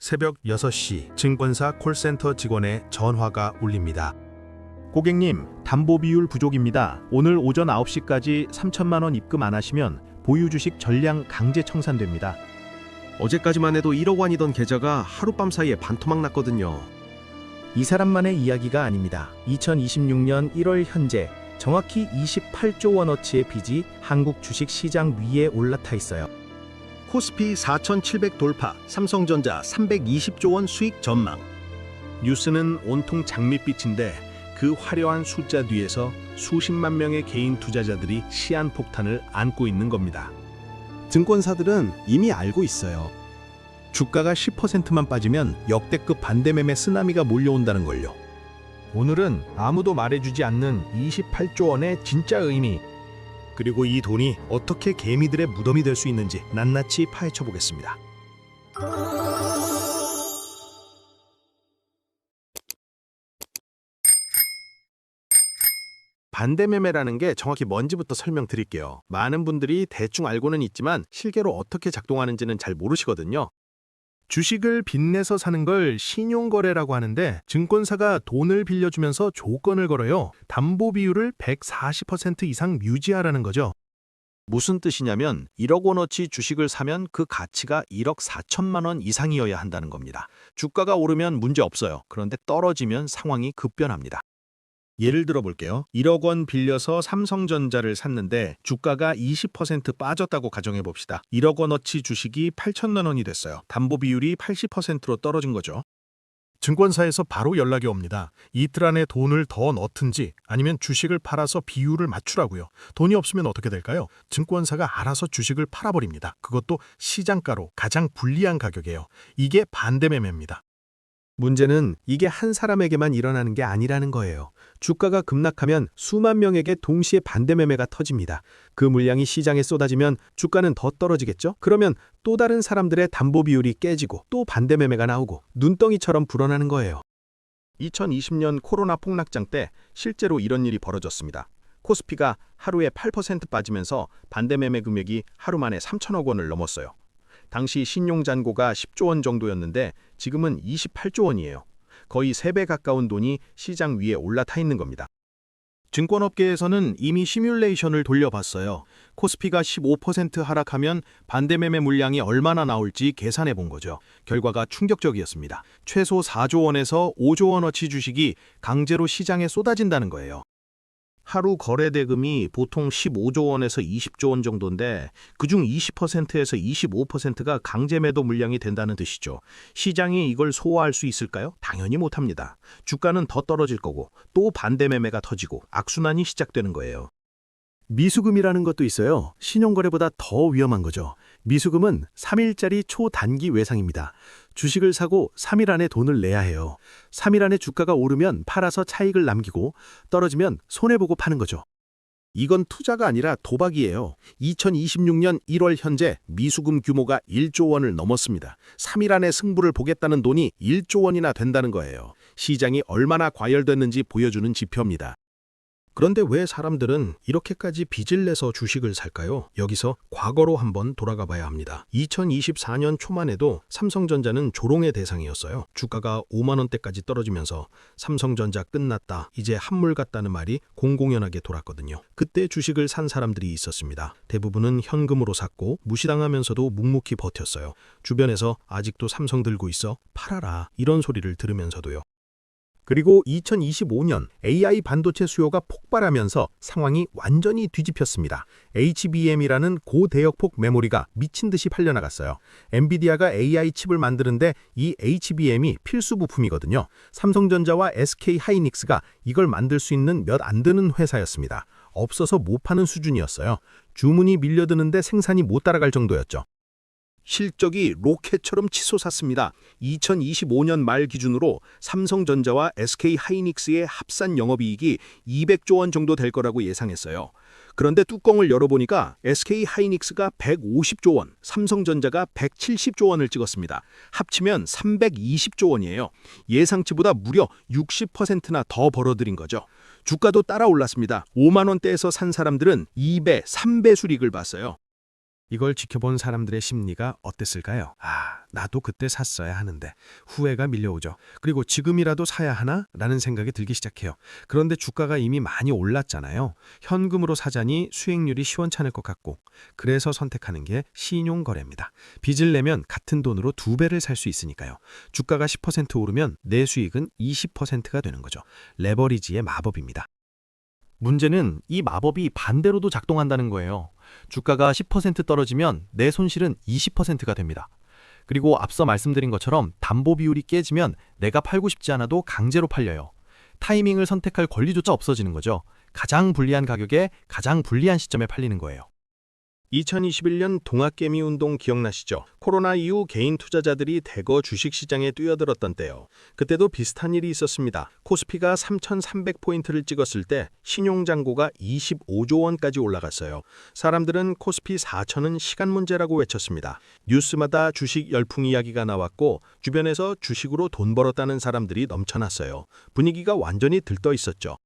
새벽 6시 증권사 콜센터 직원의 전화가 울립니다. 고객님, 담보 비율 부족입니다. 오늘 오전 9시까지 3천만 원 입금 안 하시면 보유 주식 전량 강제 청산됩니다. 어제까지만 해도 1억 원이던 계좌가 하룻밤 사이에 반토막 났거든요. 이 사람만의 이야기가 아닙니다. 2026년 1월 현재 정확히 28조 원어치의 빚이 한국 주식 시장 위에 올라타 있어요. 코스피 4,700 돌파, 삼성전자 320조 원 수익 전망. 뉴스는 온통 장밋빛인데 그 화려한 숫자 뒤에서 수십만 명의 개인 투자자들이 시한폭탄을 안고 있는 겁니다. 증권사들은 이미 알고 있어요. 주가가 10%만 빠지면 역대급 반대매매 쓰나미가 몰려온다는 걸요. 오늘은 아무도 말해주지 않는 28조 원의 진짜 의미, 그리고 이 돈이 어떻게 개미들의 무덤이 될 수 있는지 낱낱이 파헤쳐 보겠습니다. 반대매매라는 게 정확히 뭔지부터 설명드릴게요. 많은 분들이 대충 알고는 있지만 실제로 어떻게 작동하는지는 잘 모르시거든요. 주식을 빚내서 사는 걸 신용거래라고 하는데 증권사가 돈을 빌려주면서 조건을 걸어요. 담보 비율을 140% 이상 유지하라는 거죠. 무슨 뜻이냐면 1억 원어치 주식을 사면 그 가치가 1억 4천만 원 이상이어야 한다는 겁니다. 주가가 오르면 문제 없어요. 그런데 떨어지면 상황이 급변합니다. 예를 들어 볼게요. 1억 원 빌려서 삼성전자를 샀는데 주가가 20% 빠졌다고 가정해 봅시다. 1억 원어치 주식이 8천만 원이 됐어요. 담보 비율이 80%로 떨어진 거죠. 증권사에서 바로 연락이 옵니다. 이틀 안에 돈을 더 넣든지 아니면 주식을 팔아서 비율을 맞추라고요. 돈이 없으면 어떻게 될까요? 증권사가 알아서 주식을 팔아버립니다. 그것도 시장가로 가장 불리한 가격이에요. 이게 반대매매입니다. 문제는 이게 한 사람에게만 일어나는 게 아니라는 거예요. 주가가 급락하면 수만 명에게 동시에 반대매매가 터집니다. 그 물량이 시장에 쏟아지면 주가는 더 떨어지겠죠? 그러면 또 다른 사람들의 담보 비율이 깨지고 또 반대매매가 나오고 눈덩이처럼 불어나는 거예요. 2020년 코로나 폭락장 때 실제로 이런 일이 벌어졌습니다. 코스피가 하루에 8% 빠지면서 반대매매 금액이 하루 만에 3천억 원을 넘었어요. 당시 신용잔고가 10조 원 정도였는데 지금은 28조 원이에요. 거의 3배 가까운 돈이 시장 위에 올라타 있는 겁니다. 증권업계에서는 이미 시뮬레이션을 돌려봤어요. 코스피가 15% 하락하면 반대매매 물량이 얼마나 나올지 계산해 본 거죠. 결과가 충격적이었습니다. 최소 4조 원에서 5조 원어치 주식이 강제로 시장에 쏟아진다는 거예요. 하루 거래 대금이 보통 15조 원에서 20조 원 정도인데 그중 20%에서 25%가 강제 매도 물량이 된다는 뜻이죠. 시장이 이걸 소화할 수 있을까요? 당연히 못합니다. 주가는 더 떨어질 거고 또 반대 매매가 터지고 악순환이 시작되는 거예요. 미수금이라는 것도 있어요. 신용거래보다 더 위험한 거죠. 미수금은 3일짜리 초단기 외상입니다. 주식을 사고 3일 안에 돈을 내야 해요. 3일 안에 주가가 오르면 팔아서 차익을 남기고 떨어지면 손해보고 파는 거죠. 이건 투자가 아니라 도박이에요. 2026년 1월 현재 미수금 규모가 1조 원을 넘었습니다. 3일 안에 승부를 보겠다는 돈이 1조 원이나 된다는 거예요. 시장이 얼마나 과열됐는지 보여주는 지표입니다. 그런데 왜 사람들은 이렇게까지 빚을 내서 주식을 살까요? 여기서 과거로 한번 돌아가 봐야 합니다. 2024년 초만 해도 삼성전자는 조롱의 대상이었어요. 주가가 5만 원대까지 떨어지면서 삼성전자 끝났다, 이제 한물 같다는 말이 공공연하게 돌았거든요. 그때 주식을 산 사람들이 있었습니다. 대부분은 현금으로 샀고 무시당하면서도 묵묵히 버텼어요. 주변에서 아직도 삼성 들고 있어? 팔아라, 이런 소리를 들으면서도요. 그리고 2025년 AI 반도체 수요가 폭발하면서 상황이 완전히 뒤집혔습니다. HBM이라는 고대역폭 메모리가 미친 듯이 팔려나갔어요. 엔비디아가 AI 칩을 만드는데 이 HBM이 필수 부품이거든요. 삼성전자와 SK하이닉스가 이걸 만들 수 있는 몇 안 되는 회사였습니다. 없어서 못 파는 수준이었어요. 주문이 밀려드는데 생산이 못 따라갈 정도였죠. 실적이 로켓처럼 치솟았습니다. 2025년 말 기준으로 삼성전자와 SK하이닉스의 합산 영업이익이 200조 원 정도 될 거라고 예상했어요. 그런데 뚜껑을 열어보니까 SK하이닉스가 150조 원, 삼성전자가 170조 원을 찍었습니다. 합치면 320조 원이에요. 예상치보다 무려 60%나 더 벌어들인 거죠. 주가도 따라 올랐습니다. 5만 원대에서 산 사람들은 2배, 3배 수익을 봤어요. 이걸 지켜본 사람들의 심리가 어땠을까요? 아, 나도 그때 샀어야 하는데 후회가 밀려오죠. 그리고 지금이라도 사야 하나? 라는 생각이 들기 시작해요. 그런데 주가가 이미 많이 올랐잖아요. 현금으로 사자니 수익률이 시원찮을 것 같고 그래서 선택하는 게 신용거래입니다. 빚을 내면 같은 돈으로 2배를 살 수 있으니까요. 주가가 10% 오르면 내 수익은 20%가 되는 거죠. 레버리지의 마법입니다. 문제는 이 마법이 반대로도 작동한다는 거예요. 주가가 10% 떨어지면 내 손실은 20%가 됩니다. 그리고 앞서 말씀드린 것처럼 담보 비율이 깨지면 내가 팔고 싶지 않아도 강제로 팔려요. 타이밍을 선택할 권리조차 없어지는 거죠. 가장 불리한 가격에 가장 불리한 시점에 팔리는 거예요. 2021년 동학개미 운동 기억나시죠? 코로나 이후 개인 투자자들이 대거 주식시장에 뛰어들었던 때요. 그때도 비슷한 일이 있었습니다. 코스피가 3,300포인트를 찍었을 때 신용잔고가 25조 원까지 올라갔어요. 사람들은 코스피 4,000은 시간 문제라고 외쳤습니다. 뉴스마다 주식 열풍 이야기가 나왔고 주변에서 주식으로 돈 벌었다는 사람들이 넘쳐났어요. 분위기가 완전히 들떠 있었죠.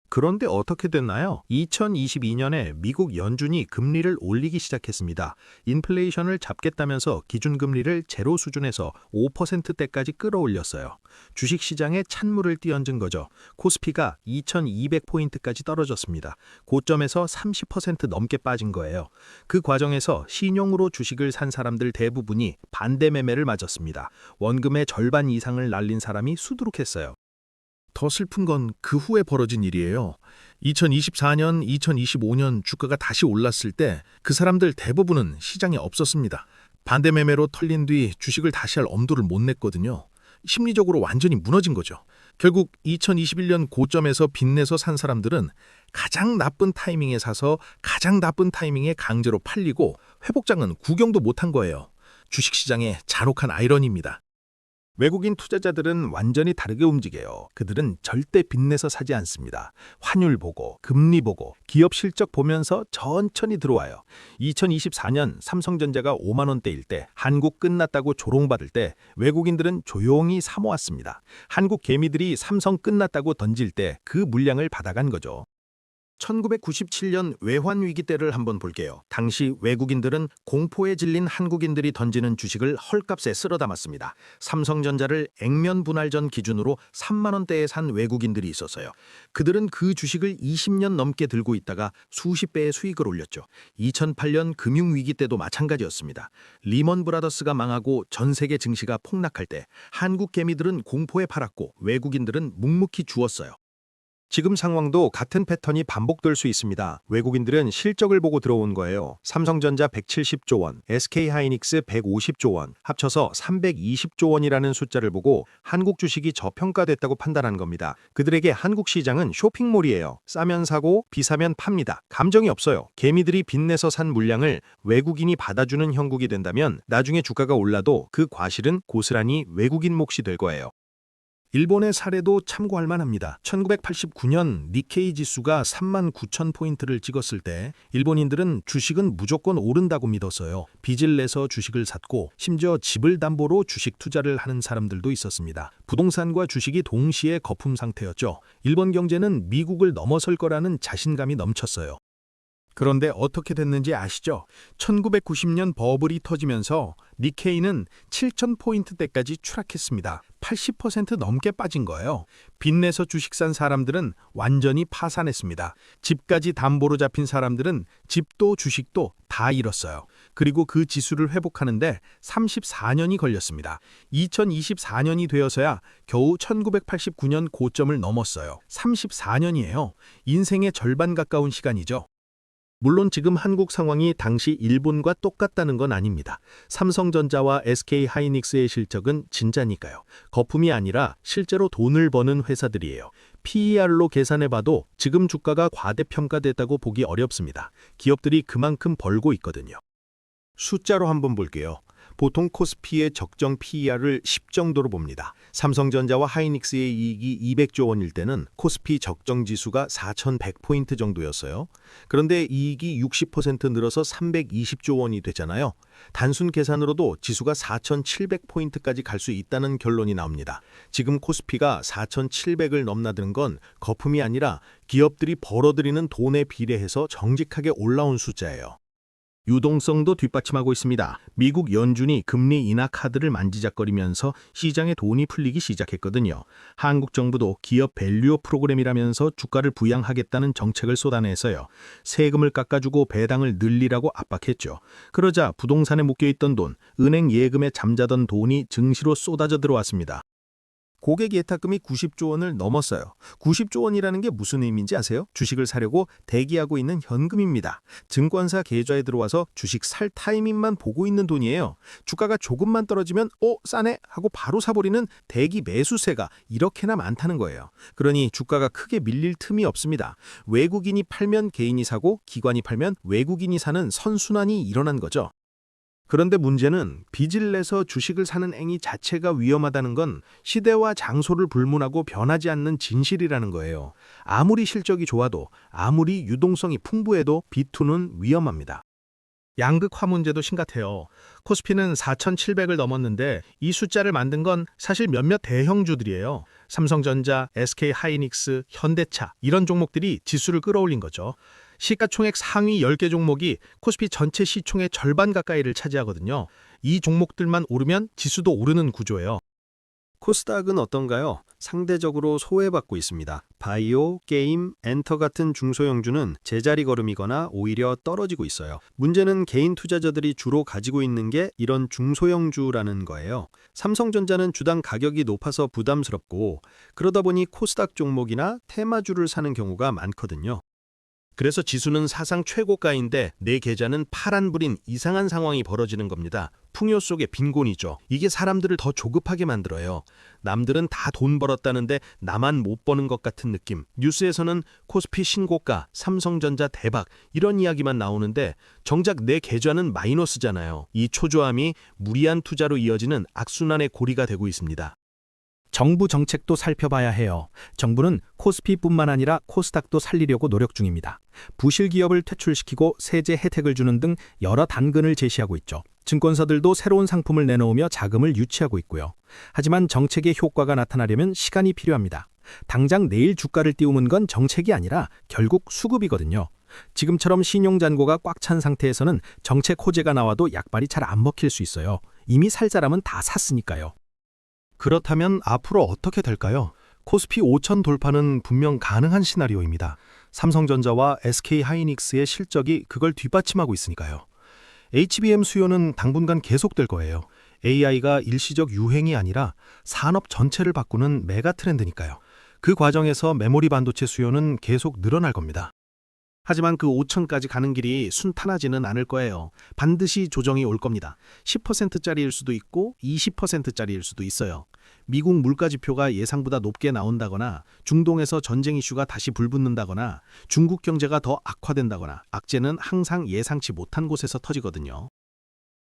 그런데 어떻게 됐나요? 2022년에 미국 연준이 금리를 올리기 시작했습니다. 인플레이션을 잡겠다면서 기준금리를 제로 수준에서 5%대까지 끌어올렸어요. 주식시장에 찬물을 띄얹은 거죠. 코스피가 2200포인트까지 떨어졌습니다. 고점에서 30% 넘게 빠진 거예요. 그 과정에서 신용으로 주식을 산 사람들 대부분이 반대 매매를 맞았습니다. 원금의 절반 이상을 날린 사람이 수두룩했어요. 더 슬픈 건 그 후에 벌어진 일이에요. 2024년, 2025년 주가가 다시 올랐을 때 그 사람들 대부분은 시장에 없었습니다. 반대 매매로 털린 뒤 주식을 다시 할 엄두를 못 냈거든요. 심리적으로 완전히 무너진 거죠. 결국 2021년 고점에서 빚내서 산 사람들은 가장 나쁜 타이밍에 사서 가장 나쁜 타이밍에 강제로 팔리고 회복장은 구경도 못한 거예요. 주식시장의 잔혹한 아이러니입니다. 외국인 투자자들은 완전히 다르게 움직여요. 그들은 절대 빚내서 사지 않습니다. 환율 보고, 금리 보고, 기업 실적 보면서 천천히 들어와요. 2024년 삼성전자가 5만 원대일 때, 한국 끝났다고 조롱받을 때 외국인들은 조용히 사모았습니다. 한국 개미들이 삼성 끝났다고 던질 때 그 물량을 받아간 거죠. 1997년 외환위기 때를 한번 볼게요. 당시 외국인들은 공포에 질린 한국인들이 던지는 주식을 헐값에 쓸어 담았습니다. 삼성전자를 액면 분할 전 기준으로 3만 원대에 산 외국인들이 있었어요. 그들은 그 주식을 20년 넘게 들고 있다가 수십 배의 수익을 올렸죠. 2008년 금융위기 때도 마찬가지였습니다. 리먼 브라더스가 망하고 전 세계 증시가 폭락할 때 한국 개미들은 공포에 팔았고 외국인들은 묵묵히 주었어요. 지금 상황도 같은 패턴이 반복될 수 있습니다. 외국인들은 실적을 보고 들어온 거예요. 삼성전자 170조 원, SK하이닉스 150조 원, 합쳐서 320조 원이라는 숫자를 보고 한국 주식이 저평가됐다고 판단한 겁니다. 그들에게 한국 시장은 쇼핑몰이에요. 싸면 사고 비싸면 팝니다. 감정이 없어요. 개미들이 빚내서 산 물량을 외국인이 받아주는 형국이 된다면 나중에 주가가 올라도 그 과실은 고스란히 외국인 몫이 될 거예요. 일본의 사례도 참고할 만합니다. 1989년 니케이 지수가 39,000포인트를 찍었을 때 일본인들은 주식은 무조건 오른다고 믿었어요. 빚을 내서 주식을 샀고 심지어 집을 담보로 주식 투자를 하는 사람들도 있었습니다. 부동산과 주식이 동시에 거품 상태였죠. 일본 경제는 미국을 넘어설 거라는 자신감이 넘쳤어요. 그런데 어떻게 됐는지 아시죠? 1990년 버블이 터지면서 니케이는 7,000포인트대까지 추락했습니다. 80% 넘게 빠진 거예요. 빚내서 주식 산 사람들은 완전히 파산했습니다. 집까지 담보로 잡힌 사람들은 집도 주식도 다 잃었어요. 그리고 그 지수를 회복하는데 34년이 걸렸습니다. 2024년이 되어서야 겨우 1989년 고점을 넘었어요. 34년이에요. 인생의 절반 가까운 시간이죠. 물론 지금 한국 상황이 당시 일본과 똑같다는 건 아닙니다. 삼성전자와 SK하이닉스의 실적은 진짜니까요. 거품이 아니라 실제로 돈을 버는 회사들이에요. PER로 계산해봐도 지금 주가가 과대평가됐다고 보기 어렵습니다. 기업들이 그만큼 벌고 있거든요. 숫자로 한번 볼게요. 보통 코스피의 적정 PER을 10 정도로 봅니다. 삼성전자와 하이닉스의 이익이 200조 원일 때는 코스피 적정 지수가 4,100포인트 정도였어요. 그런데 이익이 60% 늘어서 320조 원이 되잖아요. 단순 계산으로도 지수가 4,700포인트까지 갈 수 있다는 결론이 나옵니다. 지금 코스피가 4,700을 넘나드는 건 거품이 아니라 기업들이 벌어들이는 돈에 비례해서 정직하게 올라온 숫자예요. 유동성도 뒷받침하고 있습니다. 미국 연준이 금리 인하 카드를 만지작거리면서 시장에 돈이 풀리기 시작했거든요. 한국 정부도 기업 밸류업 프로그램이라면서 주가를 부양하겠다는 정책을 쏟아내서요. 세금을 깎아주고 배당을 늘리라고 압박했죠. 그러자 부동산에 묶여있던 돈, 은행 예금에 잠자던 돈이 증시로 쏟아져 들어왔습니다. 고객 예탁금이 90조 원을 넘었어요. 90조 원이라는 게 무슨 의미인지 아세요? 주식을 사려고 대기하고 있는 현금입니다. 증권사 계좌에 들어와서 주식 살 타이밍만 보고 있는 돈이에요. 주가가 조금만 떨어지면 싸네 하고 바로 사버리는 대기 매수세가 이렇게나 많다는 거예요. 그러니 주가가 크게 밀릴 틈이 없습니다. 외국인이 팔면 개인이 사고 기관이 팔면 외국인이 사는 선순환이 일어난 거죠. 그런데 문제는 빚을 내서 주식을 사는 행위 자체가 위험하다는 건 시대와 장소를 불문하고 변하지 않는 진실이라는 거예요. 아무리 실적이 좋아도 아무리 유동성이 풍부해도 비투는 위험합니다. 양극화 문제도 심각해요. 코스피는 4,700을 넘었는데 이 숫자를 만든 건 사실 몇몇 대형주들이에요. 삼성전자, SK하이닉스, 현대차 이런 종목들이 지수를 끌어올린 거죠. 시가총액 상위 10개 종목이 코스피 전체 시총의 절반 가까이를 차지하거든요. 이 종목들만 오르면 지수도 오르는 구조예요. 코스닥은 어떤가요? 상대적으로 소외받고 있습니다. 바이오, 게임, 엔터 같은 중소형주는 제자리 걸음이거나 오히려 떨어지고 있어요. 문제는 개인 투자자들이 주로 가지고 있는 게 이런 중소형주라는 거예요. 삼성전자는 주당 가격이 높아서 부담스럽고 그러다 보니 코스닥 종목이나 테마주를 사는 경우가 많거든요. 그래서 지수는 사상 최고가인데 내 계좌는 파란불인 이상한 상황이 벌어지는 겁니다. 풍요 속의 빈곤이죠. 이게 사람들을 더 조급하게 만들어요. 남들은 다 돈 벌었다는데 나만 못 버는 것 같은 느낌. 뉴스에서는 코스피 신고가, 삼성전자 대박 이런 이야기만 나오는데 정작 내 계좌는 마이너스잖아요. 이 초조함이 무리한 투자로 이어지는 악순환의 고리가 되고 있습니다. 정부 정책도 살펴봐야 해요. 정부는 코스피뿐만 아니라 코스닥도 살리려고 노력 중입니다. 부실 기업을 퇴출시키고 세제 혜택을 주는 등 여러 단근을 제시하고 있죠. 증권사들도 새로운 상품을 내놓으며 자금을 유치하고 있고요. 하지만 정책의 효과가 나타나려면 시간이 필요합니다. 당장 내일 주가를 띄우는 건 정책이 아니라 결국 수급이거든요. 지금처럼 신용잔고가 꽉 찬 상태에서는 정책 호재가 나와도 약발이 잘 안 먹힐 수 있어요. 이미 살 사람은 다 샀으니까요. 그렇다면 앞으로 어떻게 될까요? 코스피 5천 돌파는 분명 가능한 시나리오입니다. 삼성전자와 SK하이닉스의 실적이 그걸 뒷받침하고 있으니까요. HBM 수요는 당분간 계속될 거예요. AI가 일시적 유행이 아니라 산업 전체를 바꾸는 메가 트렌드니까요. 그 과정에서 메모리 반도체 수요는 계속 늘어날 겁니다. 하지만 그 5천까지 가는 길이 순탄하지는 않을 거예요. 반드시 조정이 올 겁니다. 10%짜리일 수도 있고 20%짜리일 수도 있어요. 미국 물가지표가 예상보다 높게 나온다거나 중동에서 전쟁 이슈가 다시 불붙는다거나 중국 경제가 더 악화된다거나 악재는 항상 예상치 못한 곳에서 터지거든요.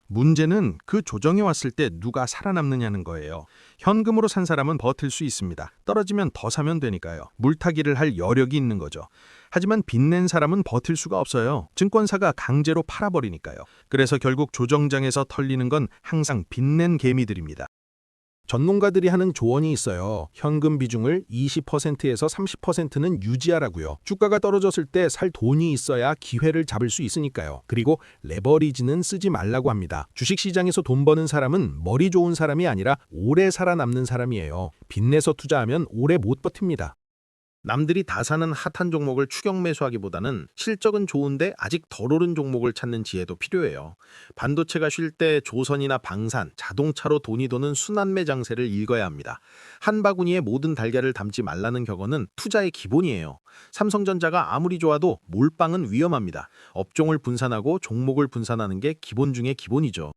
문제는 그 조정이 왔을 때 누가 살아남느냐는 거예요. 현금으로 산 사람은 버틸 수 있습니다. 떨어지면 더 사면 되니까요. 물타기를 할 여력이 있는 거죠. 하지만 빚낸 사람은 버틸 수가 없어요. 증권사가 강제로 팔아버리니까요. 그래서 결국 조정장에서 털리는 건 항상 빚낸 개미들입니다. 전문가들이 하는 조언이 있어요. 현금 비중을 20%에서 30%는 유지하라고요. 주가가 떨어졌을 때 살 돈이 있어야 기회를 잡을 수 있으니까요. 그리고 레버리지는 쓰지 말라고 합니다. 주식시장에서 돈 버는 사람은 머리 좋은 사람이 아니라 오래 살아남는 사람이에요. 빚내서 투자하면 오래 못 버팁니다. 남들이 다 사는 핫한 종목을 추격 매수하기보다는 실적은 좋은데 아직 덜 오른 종목을 찾는 지혜도 필요해요. 반도체가 쉴 때 조선이나 방산, 자동차로 돈이 도는 순환매 장세를 읽어야 합니다. 한 바구니에 모든 달걀을 담지 말라는 격언은 투자의 기본이에요. 삼성전자가 아무리 좋아도 몰빵은 위험합니다. 업종을 분산하고 종목을 분산하는 게 기본 중에 기본이죠.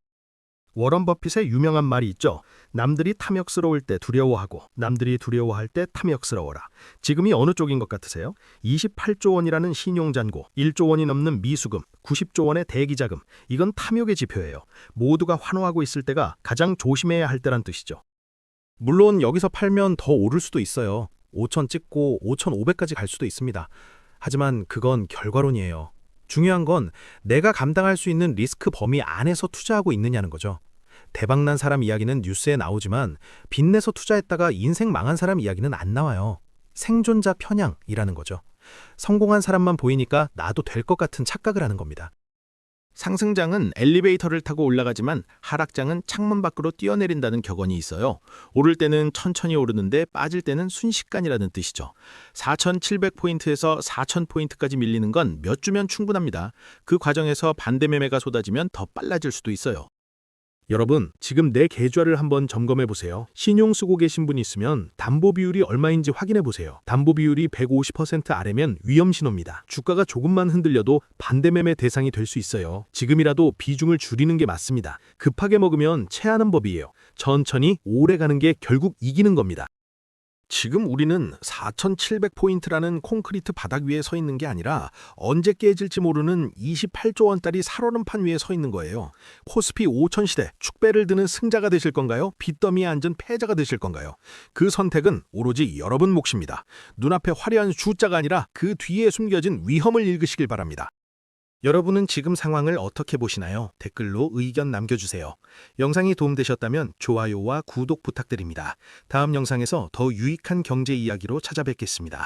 워런 버핏의 유명한 말이 있죠. 남들이 탐욕스러울 때 두려워하고 남들이 두려워할 때 탐욕스러워라. 지금이 어느 쪽인 것 같으세요? 28조 원이라는 신용잔고, 1조 원이 넘는 미수금, 90조 원의 대기자금. 이건 탐욕의 지표예요. 모두가 환호하고 있을 때가 가장 조심해야 할 때란 뜻이죠. 물론 여기서 팔면 더 오를 수도 있어요. 5천 찍고 5,500까지 갈 수도 있습니다. 하지만 그건 결과론이에요. 중요한 건 내가 감당할 수 있는 리스크 범위 안에서 투자하고 있느냐는 거죠. 대박난 사람 이야기는 뉴스에 나오지만 빚내서 투자했다가 인생 망한 사람 이야기는 안 나와요. 생존자 편향이라는 거죠. 성공한 사람만 보이니까 나도 될 것 같은 착각을 하는 겁니다. 상승장은 엘리베이터를 타고 올라가지만 하락장은 창문 밖으로 뛰어내린다는 격언이 있어요. 오를 때는 천천히 오르는데 빠질 때는 순식간이라는 뜻이죠. 4,700포인트에서 4,000포인트까지 밀리는 건 몇 주면 충분합니다. 그 과정에서 반대 매매가 쏟아지면 더 빨라질 수도 있어요. 여러분, 지금 내 계좌를 한번 점검해 보세요. 신용 쓰고 계신 분 있으면 담보 비율이 얼마인지 확인해 보세요. 담보 비율이 150% 아래면 위험 신호입니다. 주가가 조금만 흔들려도 반대 매매 대상이 될 수 있어요. 지금이라도 비중을 줄이는 게 맞습니다. 급하게 먹으면 체하는 법이에요. 천천히 오래 가는 게 결국 이기는 겁니다. 지금 우리는 4,700포인트라는 콘크리트 바닥 위에 서 있는 게 아니라 언제 깨질지 모르는 28조 원짜리 살얼음판 위에 서 있는 거예요. 코스피 5천 시대 축배를 드는 승자가 되실 건가요? 빚더미에 앉은 패자가 되실 건가요? 그 선택은 오로지 여러분 몫입니다. 눈앞에 화려한 숫자가 아니라 그 뒤에 숨겨진 위험을 읽으시길 바랍니다. 여러분은 지금 상황을 어떻게 보시나요? 댓글로 의견 남겨주세요. 영상이 도움되셨다면 좋아요와 구독 부탁드립니다. 다음 영상에서 더 유익한 경제 이야기로 찾아뵙겠습니다.